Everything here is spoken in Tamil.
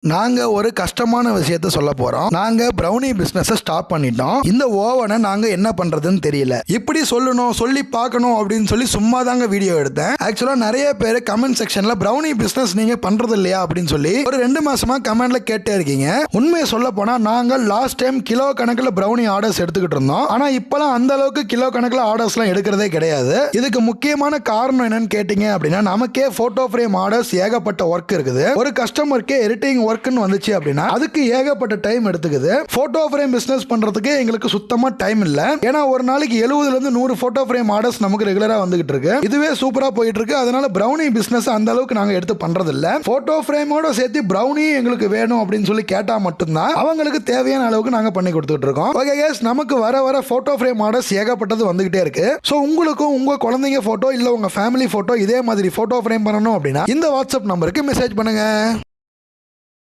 நாங்க ஒரு கஷ்டமான விஷயத்த சொல்ல போறோம். நாங்க பிரௌனி பிசினஸ் ஸ்டார்ட் பண்ணிட்டோம். இந்த ஓவனை நாங்க என்ன பண்றதுன்னு தெரியல. இப்படி சொல்லணும் சொல்லி பார்க்கணும் அப்படின்னு சொல்லி சும்மா தாங்க வீடியோ எடுத்தேன். ஆக்சுவலா நிறைய பேர் கமெண்ட் செக்ஷன்ல பிரௌனி பிசினஸ் நீங்க பண்றது இல்லையா அப்படின்னு சொல்லி ஒரு 2 மாசமா கமெண்ட்ல கேட்டே இருக்கீங்க. உண்மையை சொல்ல போனா நாங்க லாஸ்ட் டைம் கிலோ கணக்கில் பிரௌனி ஆர்டர்ஸ் எடுத்துக்கிட்டு இருந்தோம். ஆனா இப்பெல்லாம் அந்த அளவுக்கு கிலோ கணக்கில் ஆர்டர்ஸ் எல்லாம் எடுக்கிறதே கிடையாது. இதுக்கு முக்கியமான காரணம் என்னன்னு கேட்டீங்க அப்படின்னா நமக்கே போட்டோ ஃப்ரேம் ஆர்டர்ஸ் ஏகப்பட்ட ஒர்க் இருக்குது. ஒரு கஸ்டமருக்கு எடிட்டிங் ஒர்க்னு வந்துச்சு அப்படின்னா அதுக்கு ஏகப்பட்ட டைம் எடுத்துக்குது. போட்டோ ஃப்ரேம் பிசினஸ் பண்றதுக்கு எங்களுக்கு சுத்தமா டைம் இல்ல. ஏன்னா ஒரு நாளைக்கு 70 ல இருந்து 100 போட்டோ ஃப்ரேம் ஆர்டர்ஸ் நமக்கு ரெகுலரா வந்துகிட்டு இருக்கு. இதுவே சூப்பரா போயிட்டு இருக்கு. அதனால பிரௌனி பிசினஸ் அந்த அளவுக்கு நாங்க எடுத்து பண்றது இல்ல. போட்டோ ஃப்ரேமோட சேர்த்து பிரௌனி எங்களுக்கு வேணும் அப்படின்னு சொல்லி கேட்டா மட்டும்தான் அவங்களுக்கு தேவையான அளவுக்கு நாங்க பண்ணி கொடுத்துட்டு இருக்கோம். ஓகே गाइस, நமக்கு வர போட்டோ ஃப்ரேம் ஆர்டர்ஸ் ஏகப்பட்டது வந்துகிட்டே இருக்கு. சோ உங்களுக்கும் உங்க குழந்தைங்க போட்டோ இல்ல உங்க ஃபேமிலி போட்டோ இதே மாதிரி போட்டோ ஃப்ரேம் பண்ணணும் அப்படின்னா இந்த வாட்ஸ்அப் நம்பருக்கு மெசேஜ் பண்ணுங்க.